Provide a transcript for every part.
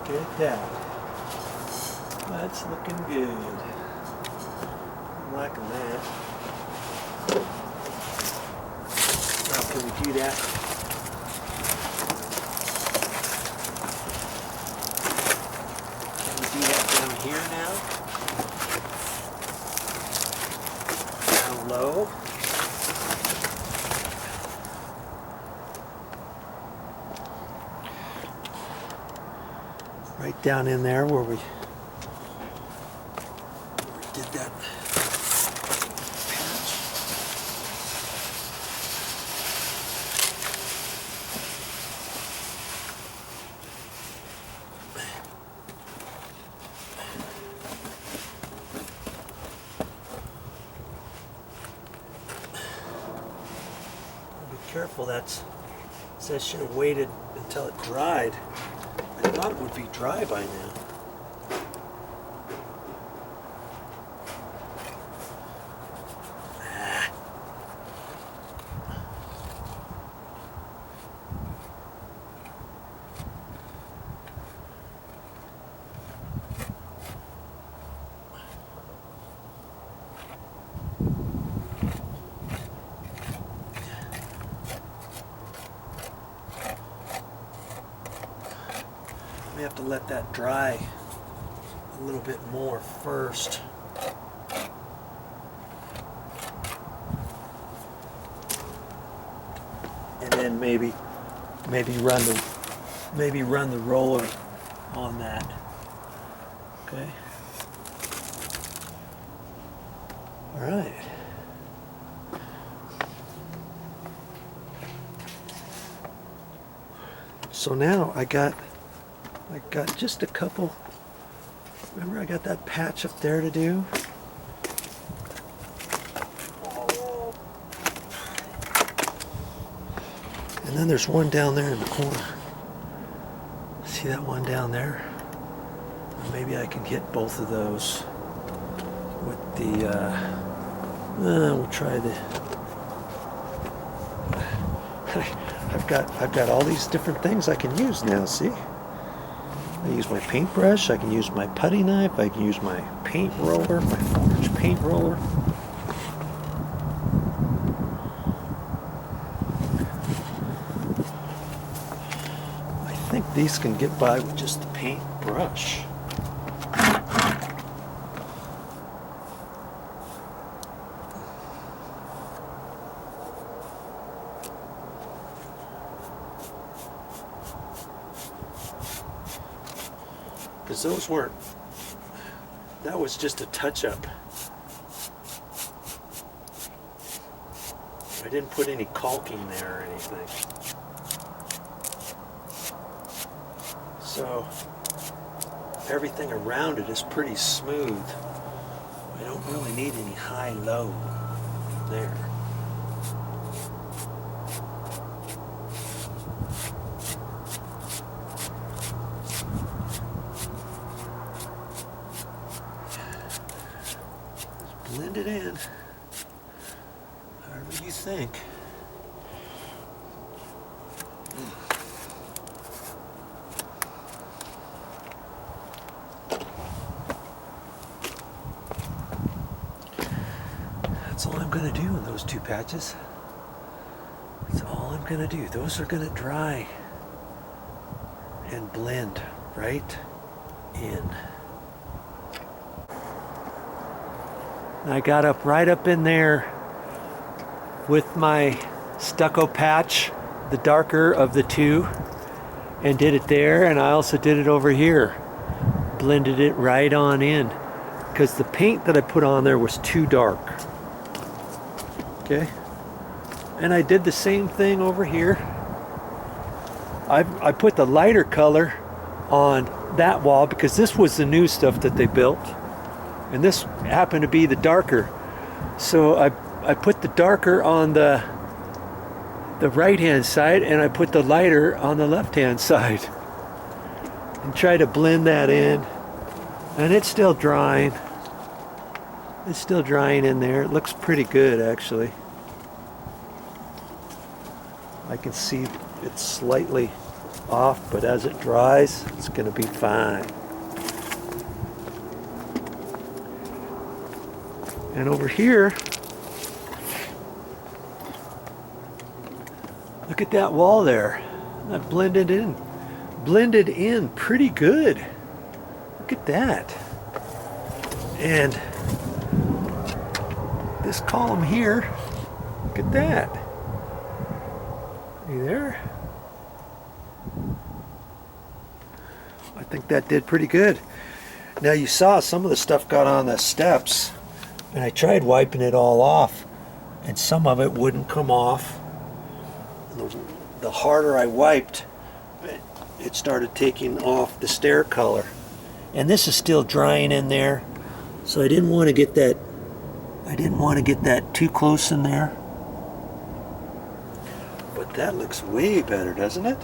Look at that. That's looking good. I'm liking that. Now can we do that? Can we do that down here now? Down low. Right down in there where we did that patch. Be careful, that's, so I should have waited until it dried. I thought it would be dry by now. We have to let that dry a little bit more first. And then maybe run the roller on that. Okay. All right. So now I got just a couple. Remember, I got that patch up there to do. And then there's one down there in the corner. See that one down there? Maybe I can get both of those with the, we'll try the, I've got all these different things I can use now, see? I use my paintbrush, I can use my putty knife, I can use my paint roller, my 4-inch paint roller. I think these can get by with just the paintbrush. Because those weren't, that was just a touch-up. I didn't put any caulking there or anything. So everything around it is pretty smooth. I don't really need any high-low there. Blend it in, however you think. That's all I'm going to do in those two patches. That's all I'm going to do. Those are going to dry and blend right in. I got up right up in there with my stucco patch, the darker of the two, and did it there, and I also did it over here. Blended it right on in because the paint that I put on there was too dark. Okay, and I did the same thing over here. I put the lighter color on that wall because this was the new stuff that they built. And this happened to be the darker. So I put the darker on the right hand side and I put the lighter on the left hand side. And try to blend that in. And it's still drying. It's still drying in there. It looks pretty good actually. I can see it's slightly off, but as it dries, it's going to be fine. And over here, look at that wall there. That blended in pretty good. Look at that. And this column here, look at that. You there? I think that did pretty good. Now you saw some of the stuff got on the steps, and I tried wiping it all off, and some of it wouldn't come off. The harder I wiped, it started taking off the stair color. And this is still drying in there, so I didn't want to get that too close in there. But that looks way better, doesn't it?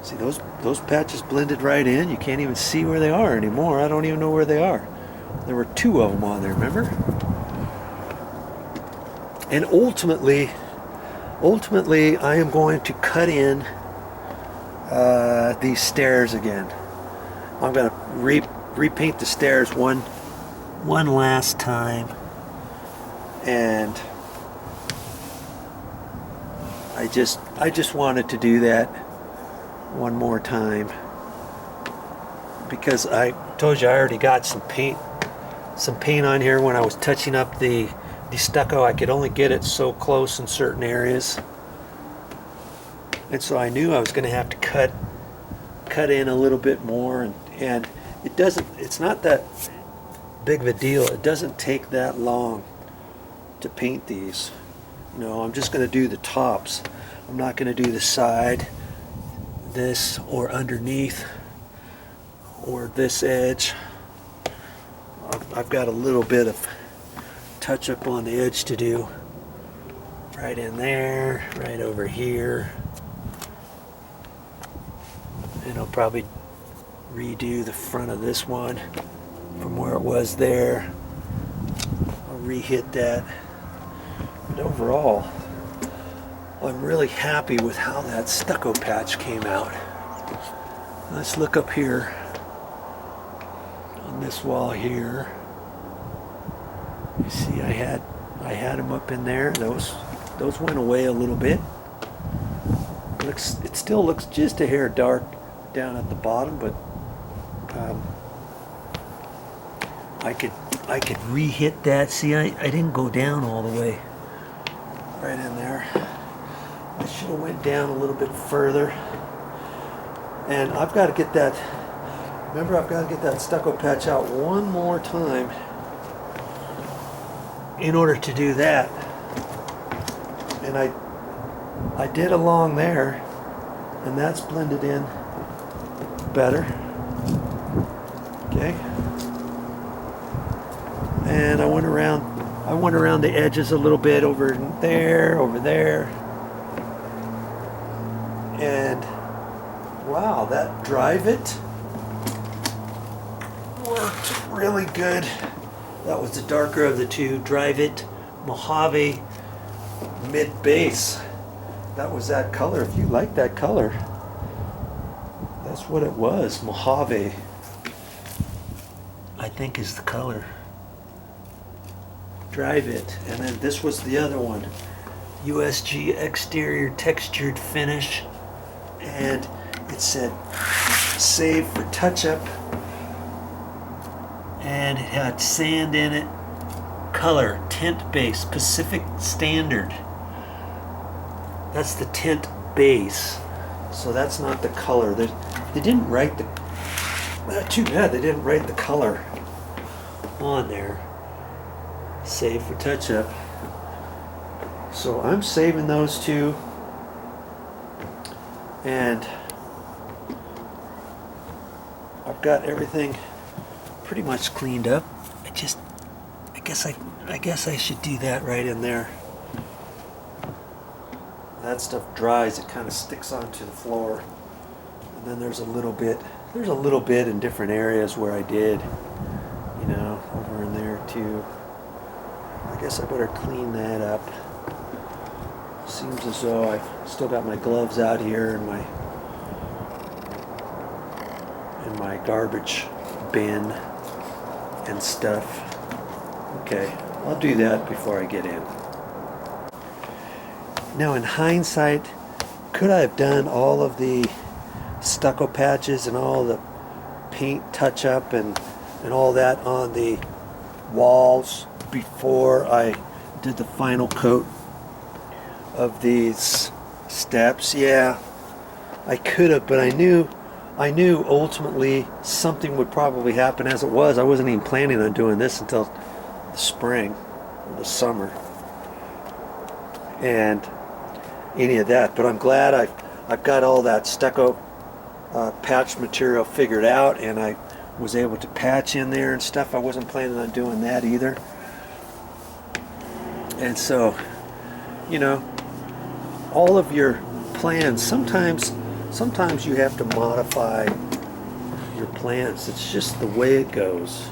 See, those patches blended right in. You can't even see where they are anymore. I don't even know where they are. There were 2 of them on there, remember? And ultimately I am going to cut in these stairs again. I'm going to repaint the stairs one last time, and I just wanted to do that one more time because I told you I already got some paint on here. When I was touching up the stucco, I could only get it so close in certain areas, and so I knew I was going to have to cut in a little bit more, and it's not that big of a deal. It doesn't take that long to paint these. You know, I'm just going to do the tops. I'm not going to do the side, this, or underneath, or this edge. I've got a little bit of touch up on the edge to do. Right in there, right over here. And I'll probably redo the front of this one from where it was there. I'll re-hit that. But overall, I'm really happy with how that stucco patch came out. Let's look up here on this wall here. You see, I had them up in there. Those went away a little bit. It still looks just a hair dark down at the bottom, but I could re-hit that. See, I didn't go down all the way right in there. I should have went down a little bit further. And I've got to get that, remember, I've got to get that stucco patch out one more time in order to do that. And I did along there, and that's blended in better. Okay. And I went around the edges a little bit, over there. And wow, that drive it worked really good. That was the darker of the two. Drive it Mojave mid base. That was that color. If you like that color, that's what it was. Mojave, I think, is the color. Drive it. And then this was the other one, USG exterior textured finish, and it said save for touch-up, and it had sand in it. Color, tint base, Pacific Standard. That's the tint base, so that's not the color. They didn't write the, too bad they didn't write the color on there. Save for touch-up. So I'm saving those two, and I've got everything pretty much cleaned up. I guess I should do that right in there. That stuff dries, it kind of sticks onto the floor. And then there's a little bit in different areas where I did, you know, over in there too. I guess I better clean that up. Seems as though I've still got my gloves out here and my in my garbage bin and stuff. Okay, I'll do that before I get in. Now in hindsight, could I have done all of the stucco patches and all the paint touch-up and all that on the walls before I did the final coat of these steps? Yeah, I could have, but I knew ultimately something would probably happen. As it was, I wasn't even planning on doing this until the spring or the summer and any of that. But I'm glad I've got all that stucco patch material figured out, and I was able to patch in there and stuff. I wasn't planning on doing that either. And so, you know, all of your plans, sometimes you have to modify your plans. It's just the way it goes.